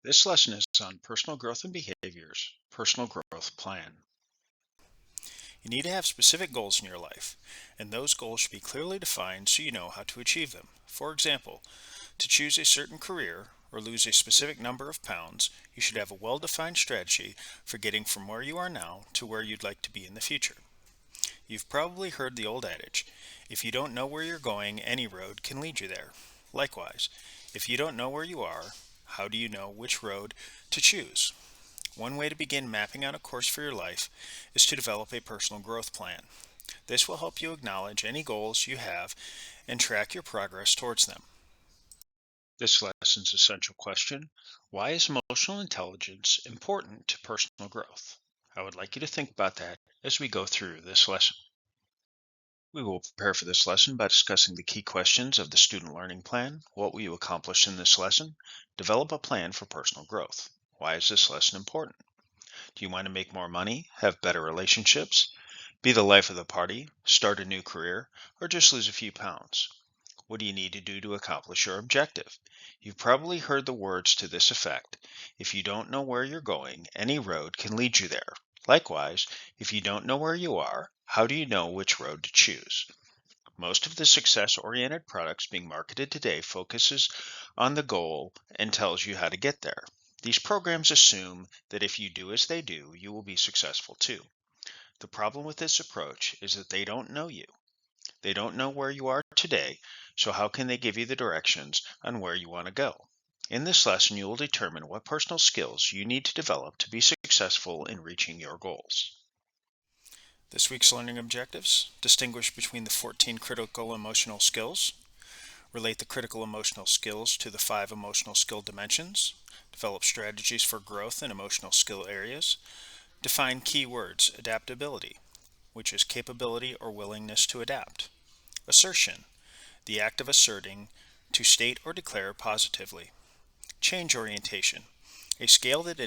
This lesson is on personal growth and behaviors, personal growth plan. You need to have specific goals in your life, and those goals should be clearly defined so you know how to achieve them. For example, to choose a certain career or lose a specific number of pounds, you should have a well-defined strategy for getting from where you are now to where you'd like to be in the future. You've probably heard the old adage, if you don't know where you're going, any road can lead you there. Likewise, if you don't know where you are, how do you know which road to choose? One way to begin mapping out a course for your life is to develop a personal growth plan. This will help you acknowledge any goals you have and track your progress towards them. This lesson's essential question: why is emotional intelligence important to personal growth? I would like you to think about that as we go through this lesson. We will prepare for this lesson by discussing the key questions of the student learning plan. What will you accomplish in this lesson? Develop a plan for personal growth. Why is this lesson important? Do you want to make more money, have better relationships, be the life of the party, start a new career, or just lose a few pounds? What do you need to do to accomplish your objective? You've probably heard the words to this effect: if you don't know where you're going, any road can lead you there. Likewise, if you don't know where you are, how do you know which road to choose? Most of the success-oriented products being marketed today focuses on the goal and tells you how to get there. These programs assume that if you do as they do, you will be successful too. The problem with this approach is that they don't know you. They don't know where you are today, so how can they give you the directions on where you want to go? In this lesson, you will determine what personal skills you need to develop to be successful in reaching your goals. This week's learning objectives: distinguish between the 14 critical emotional skills, relate the critical emotional skills to the 5 emotional skill dimensions, develop strategies for growth in emotional skill areas, define key words: adaptability, which is capability or willingness to adapt; assertion, the act of asserting, to state or declare positively; change orientation, a scale that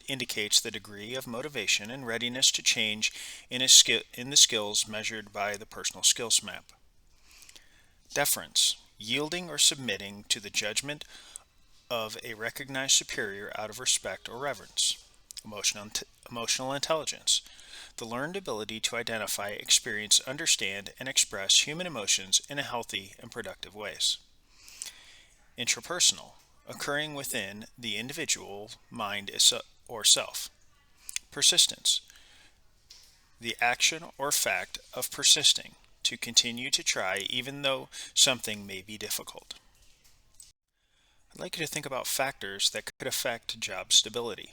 indicates the degree of motivation and readiness to change in the skills measured by the personal skills map; deference, yielding or submitting to the judgment of a recognized superior out of respect or reverence; emotional intelligence, the learned ability to identify, experience, understand, and express human emotions in a healthy and productive ways; intrapersonal, occurring within the individual mind or self; persistence, the action or fact of persisting, to continue to try even though something may be difficult. I'd like you to think about factors that could affect job stability.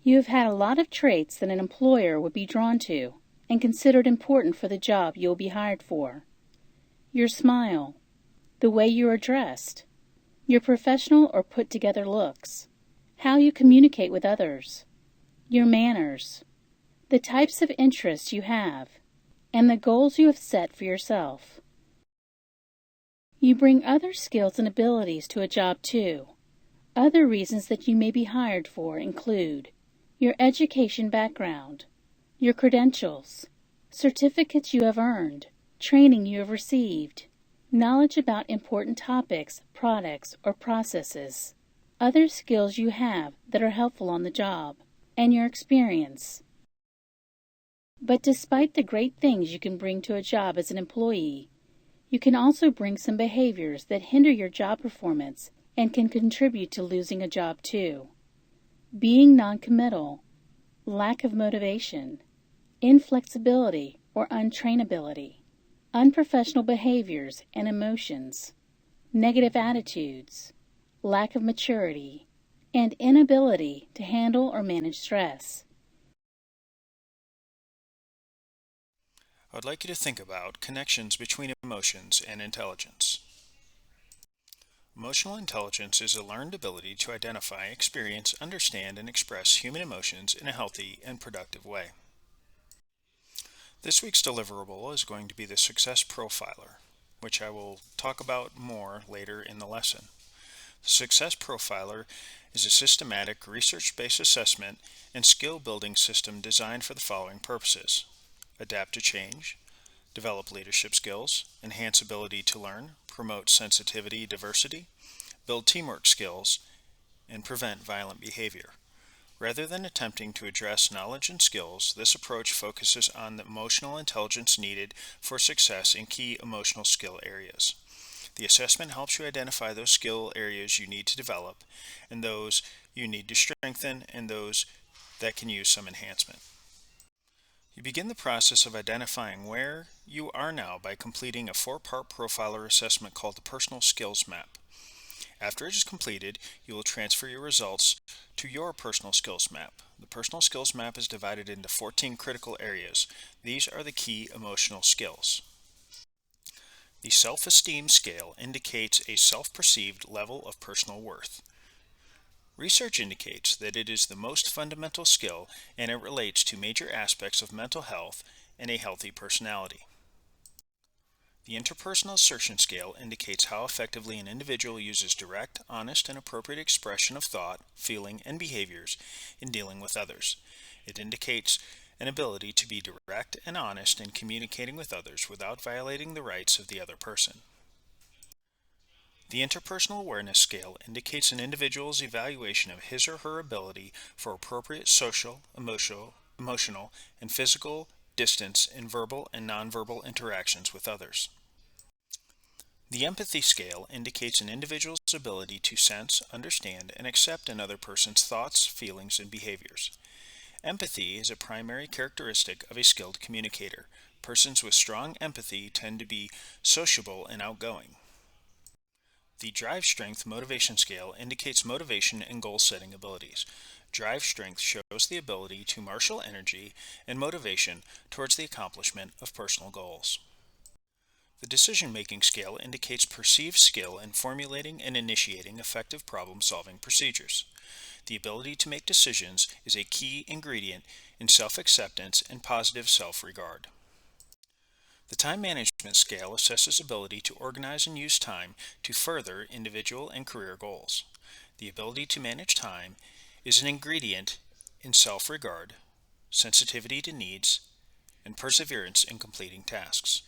You have had a lot of traits that an employer would be drawn to and considered important for the job you will be hired for. Your smile, the way you are dressed, your professional or put-together looks, how you communicate with others, your manners, the types of interests you have, and the goals you have set for yourself. You bring other skills and abilities to a job too. Other reasons that you may be hired for include your education background, your credentials, certificates you have earned, training you have received, knowledge about important topics, products, or processes, other skills you have that are helpful on the job, and your experience. But despite the great things you can bring to a job as an employee, you can also bring some behaviors that hinder your job performance and can contribute to losing a job too. Being non-committal, lack of motivation, inflexibility or untrainability, unprofessional behaviors and emotions, negative attitudes, lack of maturity, and inability to handle or manage stress. I would like you to think about connections between emotions and intelligence. Emotional intelligence is a learned ability to identify, experience, understand, and express human emotions in a healthy and productive way. This week's deliverable is going to be the Success Profiler, which I will talk about more later in the lesson. The Success Profiler is a systematic, research-based assessment and skill-building system designed for the following purposes: adapt to change, develop leadership skills, enhance ability to learn, promote sensitivity, diversity, build teamwork skills, and prevent violent behavior. Rather than attempting to address knowledge and skills, this approach focuses on the emotional intelligence needed for success in key emotional skill areas. The assessment helps you identify those skill areas you need to develop, and those you need to strengthen, and those that can use some enhancement. You begin the process of identifying where you are now by completing a 4-part profiler assessment called the Personal Skills Map. After it is completed, you will transfer your results to your Personal Skills Map. The Personal Skills Map is divided into 14 critical areas. These are the key emotional skills. The self-esteem scale indicates a self-perceived level of personal worth. Research indicates that it is the most fundamental skill and it relates to major aspects of mental health and a healthy personality. The interpersonal assertion scale indicates how effectively an individual uses direct, honest, and appropriate expression of thought, feeling, and behaviors in dealing with others. It indicates an ability to be direct and honest in communicating with others without violating the rights of the other person. The interpersonal awareness scale indicates an individual's evaluation of his or her ability for appropriate social, emotional, and physical distance in verbal and nonverbal interactions with others. The empathy scale indicates an individual's ability to sense, understand, and accept another person's thoughts, feelings, and behaviors. Empathy is a primary characteristic of a skilled communicator. Persons with strong empathy tend to be sociable and outgoing. The Drive Strength Motivation Scale indicates motivation and goal-setting abilities. Drive strength shows the ability to marshal energy and motivation towards the accomplishment of personal goals. The Decision-Making Scale indicates perceived skill in formulating and initiating effective problem-solving procedures. The ability to make decisions is a key ingredient in self-acceptance and positive self-regard. The Time Management Scale assesses ability to organize and use time to further individual and career goals. The ability to manage time is an ingredient in self-regard, sensitivity to needs, and perseverance in completing tasks.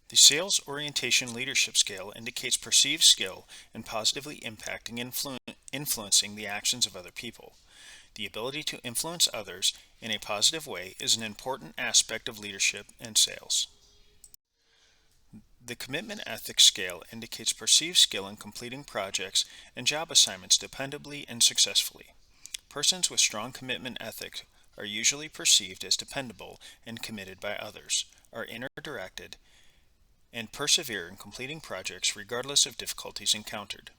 The Sales Orientation Leadership Scale indicates perceived skill in positively impacting and influencing the actions of other people. The ability to influence others in a positive way is an important aspect of leadership and sales. The Commitment Ethics Scale indicates perceived skill in completing projects and job assignments dependably and successfully. Persons with strong commitment ethics are usually perceived as dependable and committed by others, are inner-directed, and persevere in completing projects regardless of difficulties encountered.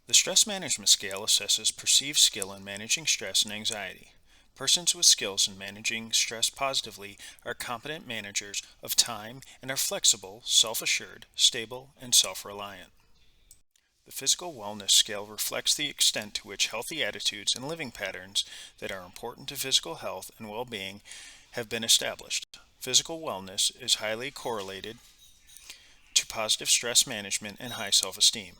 The Stress Management Scale assesses perceived skill in managing stress and anxiety. Persons with skills in managing stress positively are competent managers of time and are flexible, self-assured, stable, and self-reliant. The Physical Wellness Scale reflects the extent to which healthy attitudes and living patterns that are important to physical health and well-being have been established. Physical wellness is highly correlated to positive stress management and high self-esteem.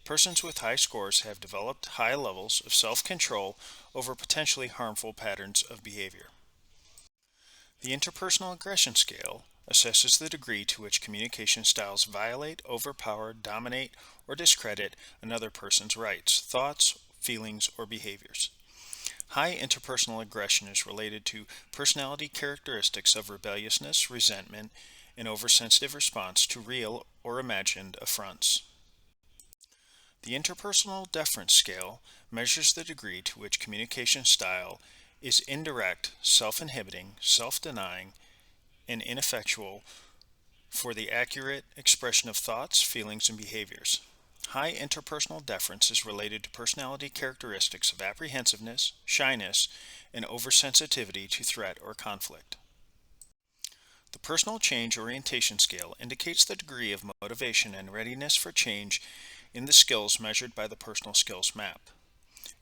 Persons with high scores have developed high levels of self-control over potentially harmful patterns of behavior. The Interpersonal Aggression Scale assesses the degree to which communication styles violate, overpower, dominate, or discredit another person's rights, thoughts, feelings, or behaviors. High interpersonal aggression is related to personality characteristics of rebelliousness, resentment, and oversensitive response to real or imagined affronts. The Interpersonal Deference Scale measures the degree to which communication style is indirect, self-inhibiting, self-denying, and ineffectual for the accurate expression of thoughts, feelings, and behaviors. High interpersonal deference is related to personality characteristics of apprehensiveness, shyness, and oversensitivity to threat or conflict. The Personal Change Orientation Scale indicates the degree of motivation and readiness for change in the skills measured by the Personal Skills Map.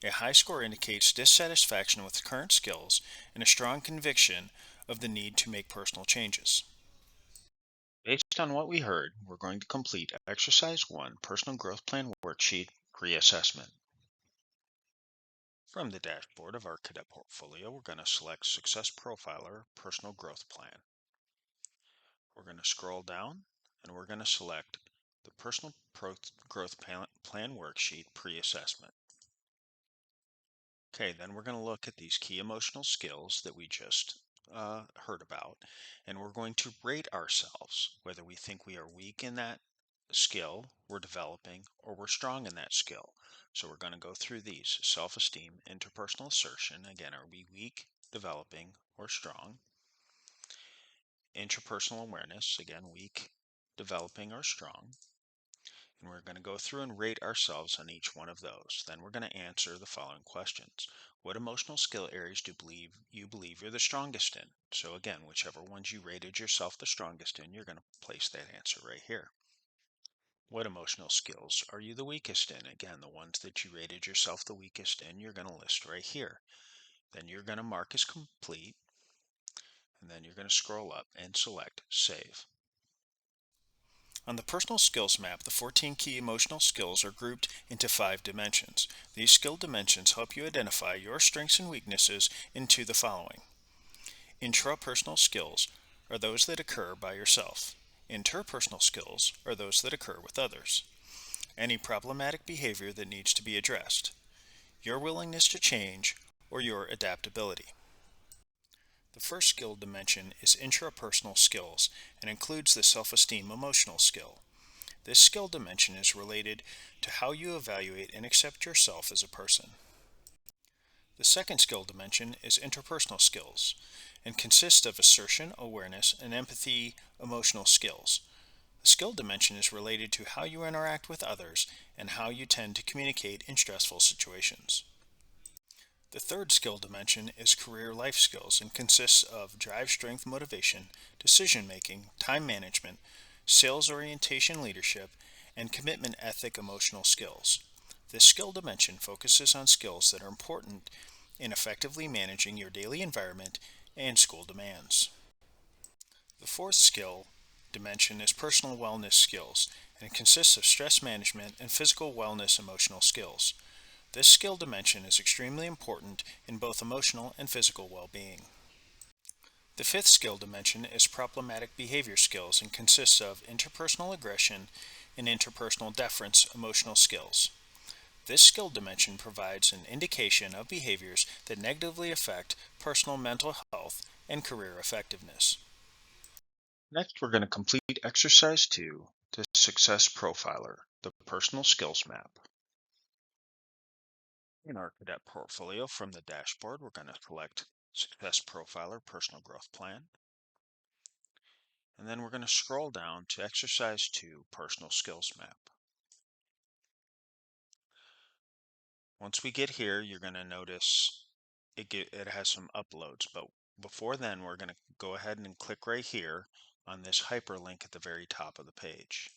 A high score indicates dissatisfaction with current skills and a strong conviction of the need to make personal changes. Based on what we heard, we're going to complete Exercise 1 Personal Growth Plan Worksheet Reassessment. From the dashboard of our cadet portfolio, we're going to select Success Profiler Personal Growth Plan. We're going to scroll down and we're going to select the Personal Growth Plan Worksheet Pre-Assessment. Okay, then we're going to look at these key emotional skills that we just heard about, and we're going to rate ourselves, whether we think we are weak in that skill we're developing or we're strong in that skill. So we're going to go through these: self-esteem, interpersonal assertion. Again, are we weak, developing, or strong? Interpersonal awareness. Again, weak, developing, or strong. And we're going to go through and rate ourselves on each one of those. Then we're going to answer the following questions. What emotional skill areas do you believe you're the strongest in? So again, whichever ones you rated yourself the strongest in, you're going to place that answer right here. What emotional skills are you the weakest in? Again, the ones that you rated yourself the weakest in, you're going to list right here. Then you're going to mark as complete, and then you're going to scroll up and select Save. On the personal skills map, the 14 key emotional skills are grouped into 5 dimensions. These skill dimensions help you identify your strengths and weaknesses into the following. Intrapersonal skills are those that occur by yourself. Interpersonal skills are those that occur with others. Any problematic behavior that needs to be addressed. Your willingness to change or your adaptability. The first skill dimension is intrapersonal skills and includes the self-esteem emotional skill. This skill dimension is related to how you evaluate and accept yourself as a person. The second skill dimension is interpersonal skills and consists of assertion, awareness, and empathy emotional skills. The skill dimension is related to how you interact with others and how you tend to communicate in stressful situations. The third skill dimension is career life skills and consists of drive, strength, motivation, decision making, time management, sales orientation leadership, and commitment ethic emotional skills. This skill dimension focuses on skills that are important in effectively managing your daily environment and school demands. The fourth skill dimension is personal wellness skills and it consists of stress management and physical wellness emotional skills. This skill dimension is extremely important in both emotional and physical well-being. The fifth skill dimension is problematic behavior skills and consists of interpersonal aggression and interpersonal deference emotional skills. This skill dimension provides an indication of behaviors that negatively affect personal mental health and career effectiveness. Next, we're going to complete exercise 2, the Success Profiler, the Personal Skills Map. In our cadet portfolio from the dashboard, we're going to select Success Profiler Personal Growth Plan. And then we're going to scroll down to Exercise 2, Personal Skills Map. Once we get here, you're going to notice it has some uploads, but before then, we're going to go ahead and click right here on this hyperlink at the very top of the page.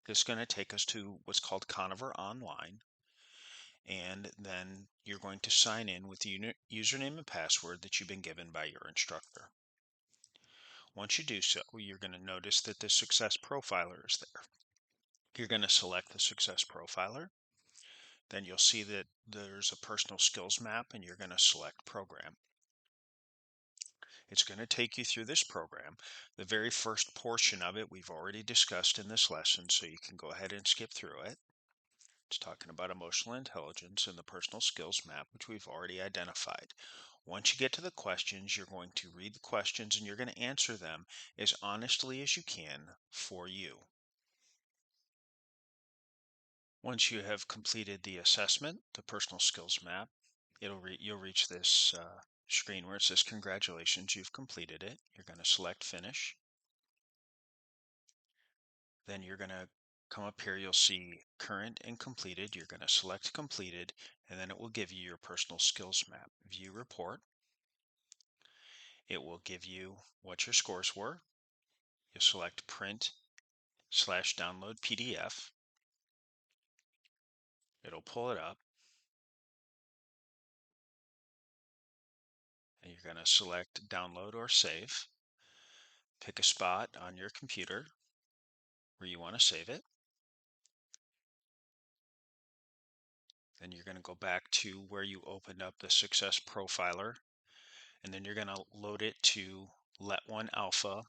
This is going to take us to what's called Conover Online, and then you're going to sign in with the username and password that you've been given by your instructor. Once you do so, you're going to notice that the Success Profiler is there. You're going to select the Success Profiler. Then you'll see that there's a personal skills map and you're going to select Program. It's going to take you through this program. The very first portion of it we've already discussed in this lesson, so you can go ahead and skip through it. It's talking about emotional intelligence and the personal skills map, which we've already identified. Once you get to the questions, you're going to read the questions and you're going to answer them as honestly as you can for you. Once you have completed the assessment, the personal skills map, you'll reach this screen where it says, "Congratulations, you've completed it." You're going to select Finish. Then you're going to come up here, you'll see Current and Completed. You're going to select Completed, and then it will give you your personal skills map. View Report. It will give you what your scores were. You'll select Print/Download PDF. It'll pull it up. And you're going to select Download or Save. Pick a spot on your computer where you want to save it. Then you're going to go back to where you opened up the Success Profiler, and then you're going to load it to Let1 Alpha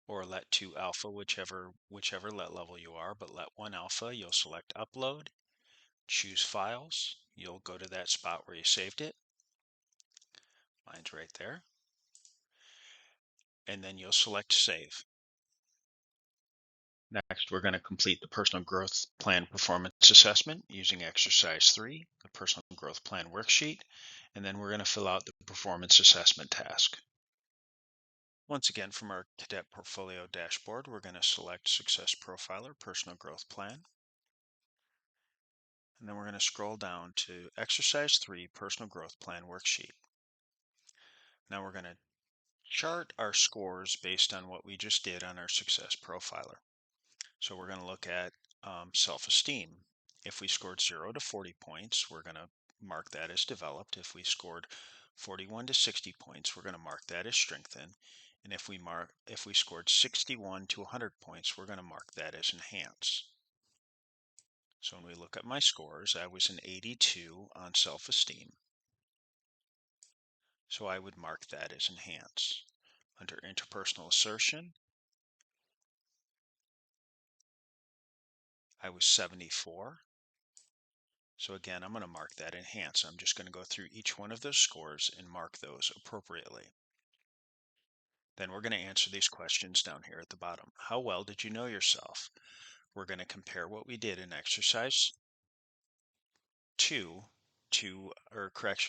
or Let2 Alpha, whichever Let level you are, but Let1 Alpha, you'll select Upload, choose Files, you'll go to that spot where you saved it. Mine's right there. And then you'll select Save. Next, we're going to complete the Personal Growth Plan Performance Assessment using Exercise 3, the Personal Growth Plan Worksheet, and then we're going to fill out the Performance Assessment task. Once again, from our Cadet Portfolio dashboard, we're going to select Success Profiler, Personal Growth Plan, and then we're going to scroll down to Exercise 3, Personal Growth Plan Worksheet. Now we're going to chart our scores based on what we just did on our Success Profiler. So we're going to look at self-esteem. If we scored 0 to 40 points, we're going to mark that as developed. If we scored 41 to 60 points, we're going to mark that as strengthened. And if we scored 61 to 100 points, we're going to mark that as enhance. So when we look at my scores, I was an 82 on self-esteem. So I would mark that as enhance. Under interpersonal assertion, I was 74. So again, I'm going to mark that enhance. I'm just going to go through each one of those scores and mark those appropriately. Then we're going to answer these questions down here at the bottom. How well did you know yourself? We're going to compare what we did in exercise 2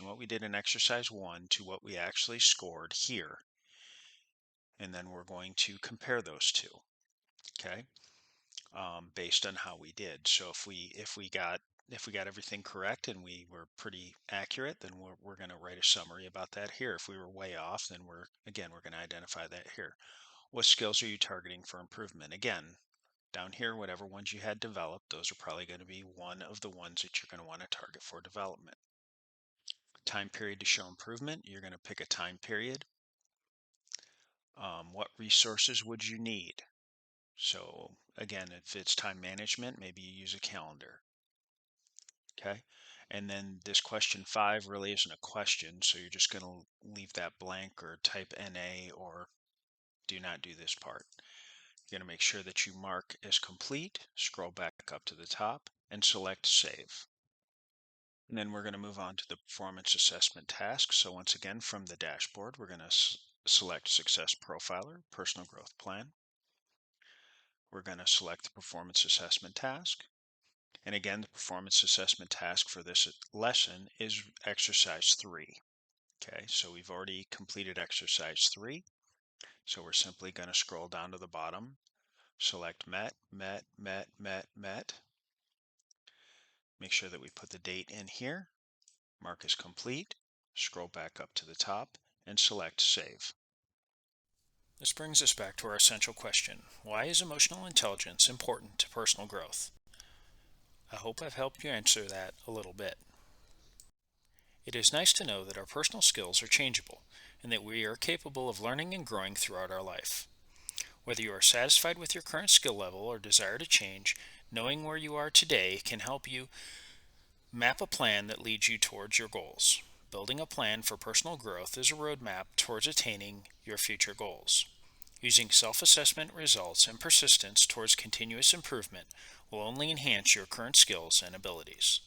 what we did in exercise 1 to what we actually scored here. And then we're going to compare those two, okay, based on how we did. So if we got everything correct and we were pretty accurate, then we're going to write a summary about that here. If we were way off, then we're going to identify that here. What skills are you targeting for improvement? Again, down here, whatever ones you had developed, those are probably going to be one of the ones that you're going to want to target for development. Time period to show improvement, you're going to pick a time period. What resources would you need? So again, if it's time management, maybe you use a calendar. Okay, and then this question 5 really isn't a question, so you're just going to leave that blank or type NA or do not do this part. You're going to make sure that you mark as complete, scroll back up to the top, and select Save. And then we're going to move on to the performance assessment task. So once again, from the dashboard, we're going to select Success Profiler, Personal Growth Plan. We're going to select the performance assessment task. And again, the performance assessment task for this lesson is exercise 3. Okay, so we've already completed exercise 3. So we're simply going to scroll down to the bottom, select met, met, met, met, met. Make sure that we put the date in here, mark as complete, scroll back up to the top, and select Save. This brings us back to our essential question: why is emotional intelligence important to personal growth? I hope I've helped you answer that a little bit. It is nice to know that our personal skills are changeable and that we are capable of learning and growing throughout our life. Whether you are satisfied with your current skill level or desire to change, knowing where you are today can help you map a plan that leads you towards your goals. Building a plan for personal growth is a roadmap towards attaining your future goals. Using self-assessment results and persistence towards continuous improvement will only enhance your current skills and abilities.